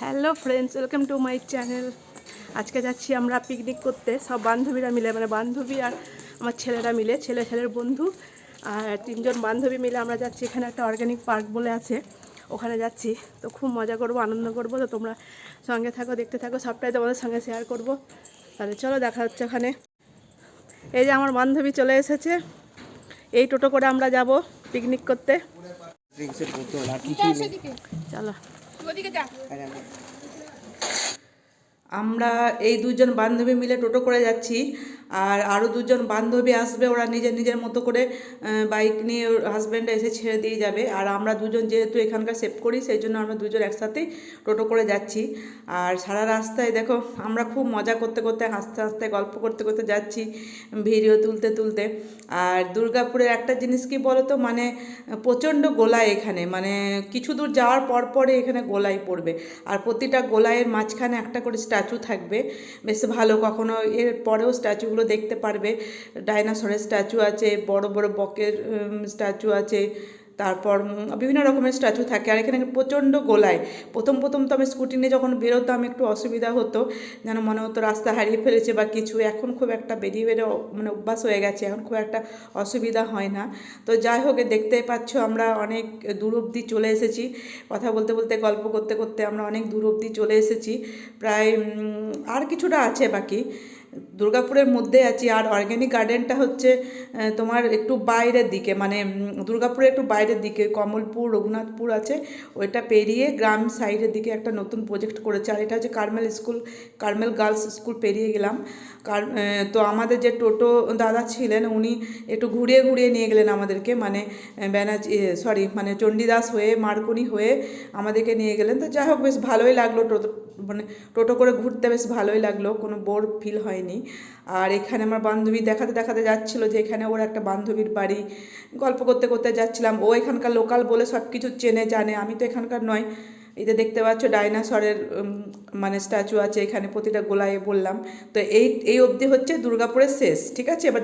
Hello friends, welcome to my channel. আজকে যাচ্ছি আমরা পিকনিক করতে, সব বান্ধবীরা মিলে, মানে বান্ধবী আর আমার ছেলেরা মিলে, ছেলের বন্ধু আর তিনজন বান্ধবী মিলে আমরা যাচ্ছি। এখানে একটা অর্গানিক পার্ক বলে আছে, ওখানে যাচ্ছি। তো খুব মজা করব, আনন্দ করব। তো তোমরা সঙ্গে থাকো, দেখতে থাকো, সবটাই তোমাদের সঙ্গে শেয়ার করব। তাহলে চলো, দেখা হচ্ছে ওখানে। এই যে আমার বান্ধবী চলে এসেছে, এই টোটো করে আমরা যাব পিকনিক করতে। চলো। আমরা এই দুজন বান্ধবী মিলে টোটো করে যাচ্ছি, আর আরও দুজন বান্ধবী আসবে। ওরা নিজের নিজের মতো করে বাইক নিয়ে ওর হাজব্যান্ডরা এসে ছেড়ে দিয়ে যাবে। আর আমরা দুজন যেহেতু এখানকার সেভ করি, সেই জন্য আমরা দুজন একসাথেই টোটো করে যাচ্ছি। আর সারা রাস্তায় দেখো আমরা খুব মজা করতে করতে, হাসতে হাসতে, গল্প করতে করতে যাচ্ছি, ভিডিও তুলতে তুলতে। আর দুর্গাপুরের একটা জিনিস কি বলো তো, মানে প্রচণ্ড গোলায় এখানে, মানে কিছু দূর যাওয়ার পর পরে এখানে গোলাই পড়বে। আর প্রতিটা গোলাইয়ের মাঝখানে একটা করে স্ট্যাচু থাকবে, বেশ ভালো। কখনো এর পরেও স্ট্যাচুগুলো দেখতে পারবে। ডাইনোসরের স্ট্যাচু আছে, বড় বড় বকের স্ট্যাচু আছে, তারপর বিভিন্ন রকমের স্ট্যাচু থাকে। আর এখানে প্রচণ্ড গোলায়। প্রথম প্রথম তো আমি স্কুটি নিয়ে যখন বেরোতাম একটু অসুবিধা হতো, যেন মনে হতো রাস্তা হারিয়ে ফেলেছে বা কিছু। এখন খুব একটা বেরিয়ে বেরো মানে অভ্যাস হয়ে গেছে, এখন খুব একটা অসুবিধা হয় না। তো যাই হোক, দেখতে পাচ্ছ আমরা অনেক দূর অবধি চলে এসেছি। কথা বলতে বলতে, গল্প করতে করতে আমরা অনেক দূর অবধি চলে এসেছি। প্রায় আর কিছুটা আছে বাকি। দুর্গাপুরের মধ্যে আছি। আর অর্গ্যানিক গার্ডেনটা হচ্ছে তোমার একটু বাইরের দিকে, মানে দুর্গাপুরের একটু বাইরের দিকে, কমলপুর, রঘুনাথপুর আছে, ওইটা পেরিয়ে গ্রাম সাইডের দিকে একটা নতুন প্রজেক্ট করেছে। আর এটা হচ্ছে কার্মেল গার্লস স্কুল পেরিয়ে গেলাম। তো আমাদের যে টোটো দাদা ছিলেন, উনি একটু ঘুরিয়ে ঘুরিয়ে নিয়ে গেলেন আমাদেরকে, মানে মানে চণ্ডীদাস হয়ে, মার্কনি হয়ে আমাদেরকে নিয়ে গেলেন। তো যাই হোক, বেশ ভালোই লাগলো। মানে টোটো করে ঘুরতে বেশ ভালোই লাগলো, কোনো বোর ফিল হয়নি। আর এখানে আমার বান্ধবী দেখাতে দেখাতে যাচ্ছিলো যে এখানে ওর একটা বান্ধবীর বাড়ি। গল্প করতে করতে যাচ্ছিলাম। ও এখানকার লোকাল বলে সব কিছু চেনে জানে, আমি তো এখানকার নয়। এই যে দেখতে পাচ্ছ ডাইনোসরের মানে স্ট্যাচু আছে এখানে প্রতিটা গোলায়, বললাম। তো এই অবধি হচ্ছে দুর্গাপুরের শেষ, ঠিক আছে। এবার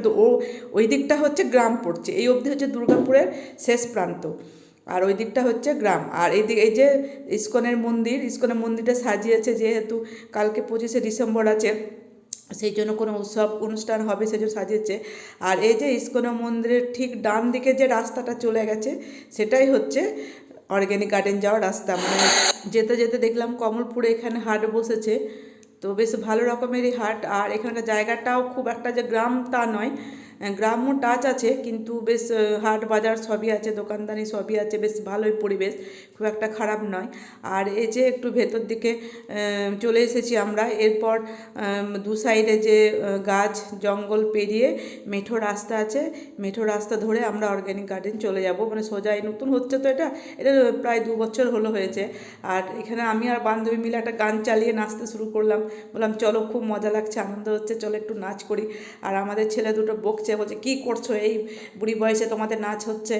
ওই দিকটা হচ্ছে গ্রাম পড়ছে, এই অবধি হচ্ছে দুর্গাপুরের শেষ প্রান্ত, আর ওই দিকটা হচ্ছে গ্রাম। আর এই যে ইস্কনের মন্দিরটা সাজিয়েছে, যেহেতু কালকে 25শে ডিসেম্বর আছে, সেই জন্য কোনো অনুষ্ঠান হবে, সেই জন্য সাজিয়েছে। আর এই যে ইস্কনের মন্দিরের ঠিক ডান দিকে যে রাস্তাটা চলে গেছে, সেটাই হচ্ছে অর্গ্যানিক গার্ডেন যাওয়ার রাস্তা। মানে যেতে যেতে দেখলাম কমলপুরে এখানে হাট বসেছে, তো বেশ ভালো রকমেরই হাট। আর এখানকার জায়গাটাও খুব একটা যে গ্রাম তা নয়, গ্রাম্য টাচ আছে, কিন্তু বেশ হাট বাজার সবই আছে, দোকানদানি সবই আছে, বেশ ভালোই পরিবেশ, খুব একটা খারাপ নয়। আর এই যে একটু ভেতর দিকে চলে এসেছি আমরা। এরপর দু সাইডে যে গাছ জঙ্গল পেরিয়ে মেঠো রাস্তা আছে, মেঠো রাস্তা ধরে আমরা অর্গ্যানিক গার্ডেন চলে যাব। মানে সোজাই, নতুন হচ্ছে তো এটা প্রায় 2 বছর হলো হয়েছে। আর এখানে আমি আর বান্ধবী মিলে একটা গান চালিয়ে নাচতে শুরু করলাম, বললাম চলো, খুব মজা লাগছে, আনন্দ হচ্ছে, চলো একটু নাচ করি। আর আমাদের ছেলে দুটো বকছে, বলছে কী করছো, এই বুড়ি বয়সে তোমাদের নাচ হচ্ছে।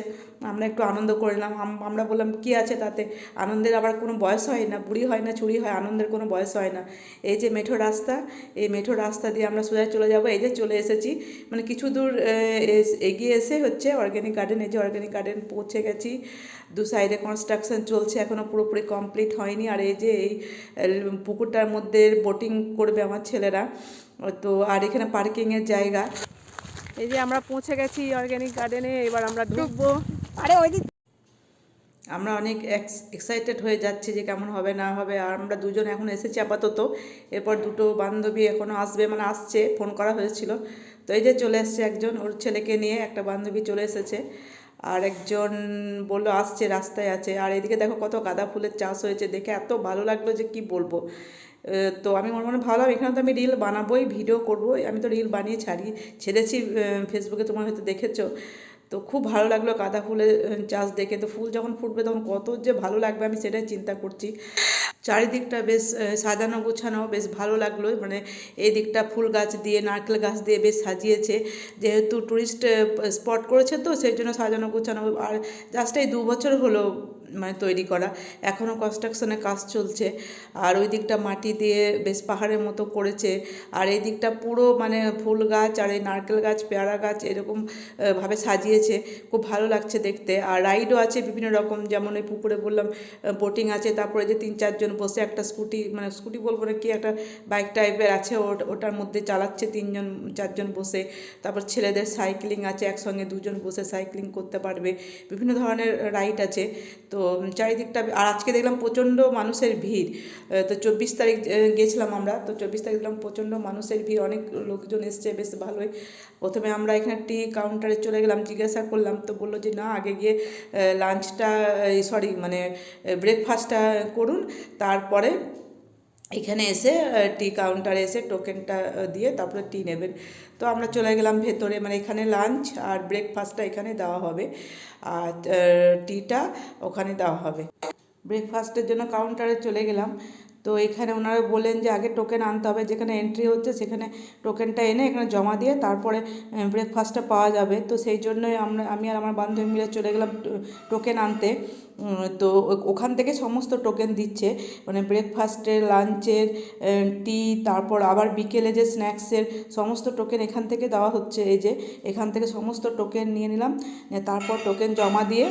আমরা একটু আনন্দ করলাম। আমরা বললাম কী আছে তাতে, আনন্দের আবার কোনো বয়স হয় না, বুড়ি হয় না ছুরি হয়, আনন্দের কোনো বয়স হয় না। এই যে মেঠো রাস্তা, এই মেঠো রাস্তা দিয়ে আমরা সোজা চলে যাব। এই যে চলে এসেছি, মানে কিছু দূর এগিয়ে এসে হচ্ছে অর্গ্যানিক গার্ডেন। এই যে অর্গ্যানিক গার্ডেন পৌঁছে গেছি। দু সাইডে কনস্ট্রাকশন চলছে, এখনও পুরোপুরি কমপ্লিট হয়নি। আর এই যে এই পুকুরটার মধ্যে বোটিং করবে আমার ছেলেরা। তো আর এখানে পার্কিংয়ের জায়গা। এই যে আমরা পৌঁছে গেছি অর্গ্যানিক গার্ডেনে, এবার আমরা ঢুকবো। আরে ওই দিক আমরা অনেক এক্সাইটেড হয়ে যাচ্ছি যে কেমন হবে না হবে। আর আমরা দুজন এখন এসেছি আপাতত, এরপর দুটো বান্ধবী এখনও আসবে, মানে আসছে, ফোন করা হয়েছিল। তো এই যে চলে এসছে একজন, ওর ছেলেকে নিয়ে একটা বান্ধবী চলে এসেছে, আর একজন বললো আসছে, রাস্তায় আছে। আর এদিকে দেখো কত গাঁদা ফুলের চাষ হয়েছে, দেখে এত ভালো লাগলো যে কি বলবো। তো আমি মনে ভাবলাম এখানে তো আমি রিল বানাবোই, ভিডিও করবো, আমি তো রিল বানিয়ে ছেড়েছি ফেসবুকে, তোমার হয়তো দেখেছো। তো খুব ভালো লাগলো গাঁদা ফুলের চাষ দেখে। তো ফুল যখন ফুটবে তখন কত যে ভালো লাগবে, আমি সেটাই চিন্তা করছি। চারিদিকটা বেশ সাজানো গোছানো, বেশ ভালো লাগলো। মানে এই দিকটা ফুল গাছ দিয়ে, নারকেল গাছ দিয়ে বেশ সাজিয়েছে, যেহেতু টুরিস্ট স্পট করেছে, তো সেই জন্য সাজানো গোছানো। আর জাস্ট এই 2 বছর হলো মানে তৈরি করা, এখনও কনস্ট্রাকশনের কাজ চলছে। আর ওই দিকটা মাটি দিয়ে বেশ পাহাড়ের মতো করেছে। আর এই দিকটা পুরো মানে ফুল গাছ আর এই নারকেল গাছ, পেয়ারা গাছ এরকম ভাবে সাজিয়েছে, খুব ভালো লাগছে দেখতে। আর রাইডও আছে বিভিন্ন রকম, যেমন ওই পুকুরে বললাম বোটিং আছে, তারপরে যে 3-4 জন বসে একটা স্কুটি, মানে স্কুটি বলবো না কি, একটা বাইক টাইপের আছে, ওটার মধ্যে চালাচ্ছে 3-4জন বসে। তারপর ছেলেদের সাইক্লিং আছে, একসঙ্গে 2জন বসে সাইক্লিং করতে পারবে, বিভিন্ন ধরনের রাইড আছে। তো চারিদিকটা, আর আজকে দেখলাম প্রচণ্ড মানুষের ভিড়। তো 24 তারিখ গেছিলাম আমরা, তো 24 তারিখ দেখলাম প্রচণ্ড মানুষের ভিড়, অনেক লোকজন এসছে, বেশ ভালোই। প্রথমে আমরা এখানে টি কাউন্টারে চলে গেলাম, জিজ্ঞাসা করলাম, তো বললো যে না, আগে গিয়ে লাঞ্চটা, সরি মানে ব্রেকফাস্টটা করুন, তারপরে এখানে এসে টি কাউন্টারে এসে টোকেনটা দিয়ে তারপরে টি নেবেন। তো আমরা চলে গেলাম ভেতরে, মানে এখানে লাঞ্চ আর ব্রেকফাস্টটা এখানে দেওয়া হবে, আর টিটা ওখানে দেওয়া হবে। ব্রেকফাস্টের জন্য কাউন্টারে চলে গেলাম। তো এখানে ওনারা বললেন যে আগে টোকেন আনতে হবে, যেখানে এন্ট্রি হচ্ছে সেখানে টোকেনটা এনে এখানে জমা দিয়ে তারপরে ব্রেকফাস্টটা পাওয়া যাবে। তো সেই জন্যই আমি আর আমার বান্ধবী মিলে চলে গেলাম টোকেন আনতে। তো ওখান থেকে সমস্ত টোকেন দিচ্ছে, মানে ব্রেকফাস্টের, লাঞ্চের, টি, তারপর আবার বিকেলে যে স্ন্যাক্সের সমস্ত টোকেন এখান থেকে দেওয়া হচ্ছে। এই যে এখান থেকে সমস্ত টোকেন নিয়ে নিলাম, তারপর টোকেন জমা দিয়ে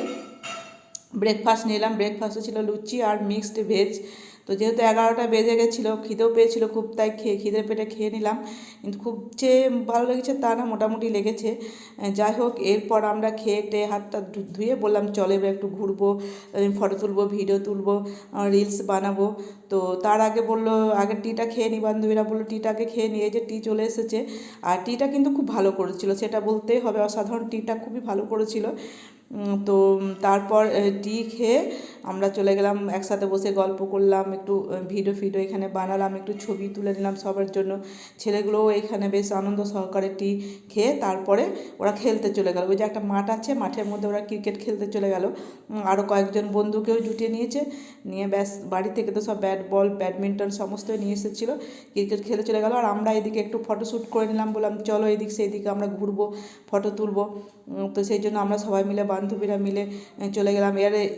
ব্রেকফাস্ট নিলাম। ব্রেকফাস্টে ছিল লুচি আর মিক্সড ভেজ। তো যেহেতু 11টা বেজে গেছিলো, খিদেও পেয়েছিলো খুব, তাই খিদের পেটে খেয়ে নিলাম। কিন্তু খুব যে ভালো লেগেছে তা না, মোটামুটি লেগেছে। যাই হোক, এরপর আমরা খেয়ে টেয়ে হাতটা ধুয়ে বললাম চলো এবার একটু ঘুরবো, ফটো তুলবো, ভিডিও তুলবো, রিলস বানাবো। তো তার আগে বললো আগে টিটা খেয়ে নিই, বান্ধবীরা বললো টিটাকে খেয়ে নিয়ে, এই যে টি চলে এসেছে। আর টিটা কিন্তু খুব ভালো করেছিল, সেটা বলতেই হবে, অসাধারণ, টিটা খুবই ভালো করেছিল। তো তারপর টি খেয়ে আমরা চলে গেলাম, একসাথে বসে গল্প করলাম, একটু ভিডিও এখানে বানালাম, একটু ছবি তুলে নিলাম সবার জন্য। ছেলেগুলোও এখানে বেশ আনন্দ সহকারে টি খেয়ে তারপরে ওরা খেলতে চলে গেল। ওই যে একটা মাঠ আছে, মাঠের মধ্যে ওরা ক্রিকেট খেলতে চলে গেল। আরও কয়েকজন বন্ধুকেও জুটিয়ে নিয়েছে, নিয়ে ব্যাস বাড়ি থেকে তো সব ব্যাট বল ব্যাডমিন্টন সমস্তই নিয়ে এসেছিলো, ক্রিকেট খেলতে চলে গেল। আর আমরা এদিকে একটু ফটোশ্যুট করে নিলাম, বললাম চলো এদিক সেইদিকে আমরা ঘুরবো, ফটো তুলবো। তো সেই জন্য আমরা সবাই মিলে, বান্ধবীরা মিলে চলে গেলাম।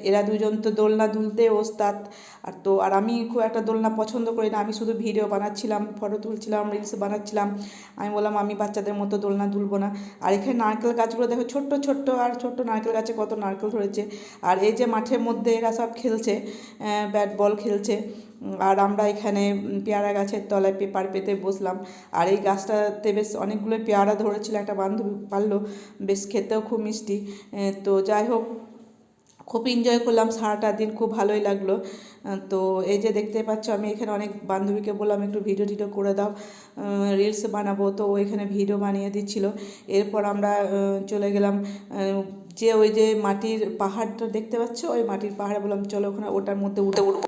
এরা 2জন তো দোলনা দুলতে ওস্তাদ, আর আমি খুব একটা দোলনা পছন্দ করি না, আমি শুধু ভিডিও বানাচ্ছিলাম, ফটো তুলছিলাম, রিলস বানাচ্ছিলাম। আমি বললাম আমি বাচ্চাদের মতো দোলনা দুলবো না। আর এখানে নারকেল গাছগুলো দেখো, ছোট্ট ছোট্ট, আর ছোট্ট নারকেল গাছে কত নারকেল ধরেছে। আর এই যে মাঠের মধ্যে এরা সব খেলছে, ব্যাট বল খেলছে। আর আমরা এখানে পেয়ারা গাছের তলায় পেপার পেতে বসলাম। আর এই গাছটাতে বেশ অনেকগুলো পেয়ারা ধরেছিল, একটা বান্ধবী পারলো, বেশ খেতেও খুব মিষ্টি। তো যাই হোক, খুব এনজয় করলাম সারাটা দিন, খুব ভালোই লাগলো। তো এই যে দেখতে পাচ্ছ, আমি এখানে অনেক বান্ধবীকে বললাম একটু ভিডিও টিডিও করে দাও, রিলস বানাবো, তো ও এখানে ভিডিও বানিয়ে দিচ্ছিল। এরপর আমরা চলে গেলাম যে ওই যে মাটির পাহাড়টা দেখতে পাচ্ছ, ওই মাটির পাহাড়ে বললাম চলো ওখানে, ওটার মধ্যে উঠে উঠবো।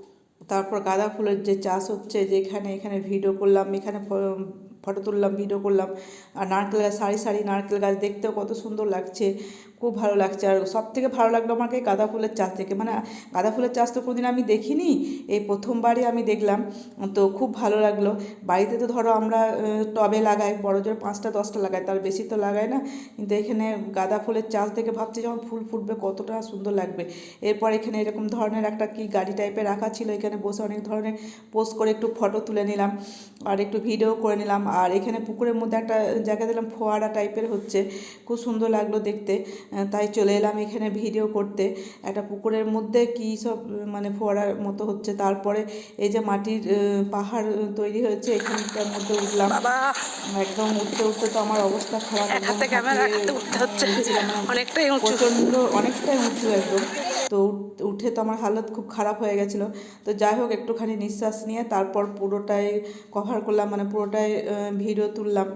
তারপর গাঁদা ফুলের যে চাষ হচ্ছে, যে এখানে ভিডিও করলাম, এখানে ফটো তুললাম, ভিডিও করলাম। আর নারকেল গাছ, সারি সারি নারকেল গাছ, দেখতেও কত সুন্দর লাগছে, খুব ভালো লাগছে। আর সব থেকে ভালো লাগলো আমাকে গাঁদা ফুলের চাষ থেকে, মানে গাঁদা ফুলের চাষ তো কোনোদিন আমি দেখিনি, এই প্রথমবারই আমি দেখলাম। তো খুব ভালো লাগলো। বাড়িতে তো ধরো আমরা টবে লাগাই, বড় জোর 5টা-10টা লাগাই, তার বেশি তো লাগাই না। কিন্তু এখানে গাঁদা ফুলের চাষ দেখে ভাবছি যখন ফুল ফুটবে কতটা সুন্দর লাগবে। এরপর এখানে এরকম ধরনের একটা কি গাড়ি টাইপের রাখা ছিল, এখানে বসে অনেক ধরনের পোস্ট করে একটু ফটো তুলে নিলাম, আর একটু ভিডিও করে নিলাম। আর এখানে পুকুরের মধ্যে একটা জায়গা দিলাম, ফোয়ারা টাইপের হচ্ছে, খুব সুন্দর লাগলো দেখতে। তাই চলে এলাম এখানে ভিডিও করতে। একটা পুকুরের মধ্যে কী সব মানে ফোয়ারার মতো হচ্ছে। তারপরে এই যে মাটির পাহাড় তৈরি হয়েছে, এখানটার মধ্যে উঠলাম। একদম উঠতে উঠতে তো আমার অবস্থা খারাপ, একদম উঠেছিলাম, মানে অনেকটাই উঁচু একদম। তো উঠে তো আমার হালত খুব খারাপ হয়ে গেছিলো। তো যাই হোক, একটুখানি নিঃশ্বাস নিয়ে তারপর পুরোটাই কভার করলাম, মানে পুরোটাই ভিডিও তুললাম।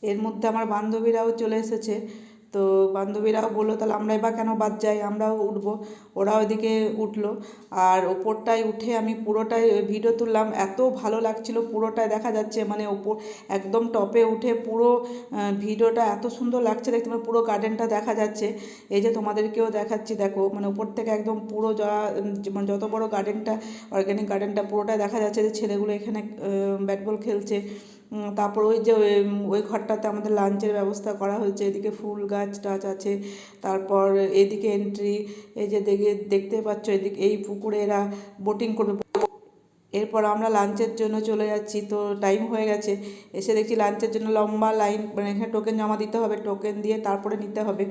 এর মধ্যে আমার বান্ধবীরাও চলে এসেছে। তো বান্ধবীরাও বললো তাহলে আমরা এবার কেন বাদ যাই, আমরাও উঠবো। ওরা ওইদিকে উঠলো, আর ওপরটায় উঠে আমি পুরোটাই ভিডিও তুললাম। এত ভালো লাগছিলো, পুরোটাই দেখা যাচ্ছে, মানে ওপর একদম টপে উঠে পুরো ভিডিওটা এত সুন্দর লাগছে দেখতে, মানে পুরো গার্ডেনটা দেখা যাচ্ছে। এই যে তোমাদেরকেও দেখাচ্ছি, দেখো, মানে ওপর থেকে একদম পুরো মানে যত বড় গার্ডেনটা, অর্গ্যানিক গার্ডেনটা পুরোটাই দেখা যাচ্ছে। যে ছেলেগুলো এখানে ব্যাট বল খেলছে। তারপর ওই যে ওই ঘরটাতে আমাদের লাঞ্চের ব্যবস্থা করা হয়েছে, এদিকে ফুল গাছ টাছ আছে। তারপর এদিকে এন্ট্রি, এই যে দেখতে পাচ্ছ, এদিকে এই পুকুরে এরা বোটিং করবে। এরপর আমরা লাঞ্চের জন্য চলে যাচ্ছি, তো টাইম হয়ে গেছে। এসে দেখছি লাঞ্চের জন্য লম্বা লাইন, মানে এখানে টোকেন জমা দিতে হবে, টোকেন দিয়ে তারপরে নিতে হবে।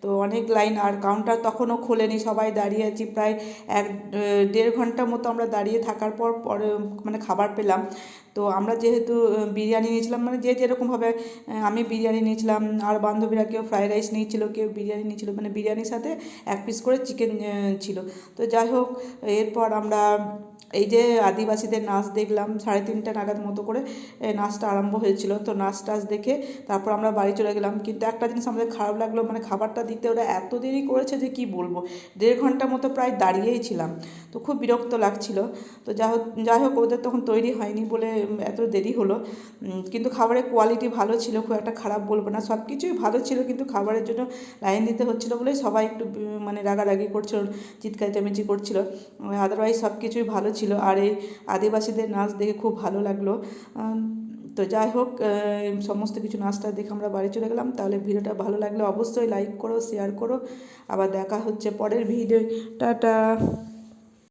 তো অনেক লাইন, আর কাউন্টার তখনও খোলেনি, সবাই দাঁড়িয়ে আছি প্রায় 1-1.5 ঘন্টা মতো আমরা দাঁড়িয়ে থাকার পর পরে মানে খাবার পেলাম। তো আমরা যেহেতু বিরিয়ানি নিয়েছিলাম, মানে যে যেরকমভাবে, আমি বিরিয়ানি নিয়েছিলাম, আর বান্ধবীরা কেউ ফ্রাইড রাইস নিয়েছিল, কেউ বিরিয়ানি নিয়েছিল, মানে বিরিয়ানির সাথে 1 পিস করে চিকেন ছিল। তো যাই হোক, এরপর আমরা এই যে আদিবাসীদের নাচ দেখলাম, 3:30 নাগাদ মতো করে নাচটা আরম্ভ হয়েছিল। তো নাচ টাচ দেখে তারপর আমরা বাড়ি চলে গেলাম। কিন্তু একটা জিনিস আমাদের খারাপ লাগলো, মানে খাবারটা দিতে ওরা এত দেরি করেছে যে কি বলবো, 1.5 ঘন্টা মতো প্রায় দাঁড়িয়েই ছিলাম। তো খুব বিরক্ত লাগছিল। তো যাই হোক ওদের তখন তৈরি হয়নি বলে এত দেরি হলো। কিন্তু খাবারের কোয়ালিটি ভালো ছিল, খুব একটা খারাপ বলবো না, সব কিছুই ভালো ছিল, কিন্তু খাবারের জন্য লাইন দিতে হচ্ছিলো বলেই সবাই একটু মানে রাগারাগি করছিল, চিৎকার চেঁচামেচি করছিল। আদারওয়াইজ সব কিছুই ভালো ছিল। আর এই আদিবাসীদের নাচ দেখে খুব ভালো লাগলো। তো যাই হোক, সমস্ত কিছু নাচটা দেখে আমরা বাড়ি চলে গেলাম। তাহলে ভিডিওটা ভালো লাগলে অবশ্যই লাইক করো, শেয়ার করো। আবার দেখা হচ্ছে পরের ভিডিও। টাটা।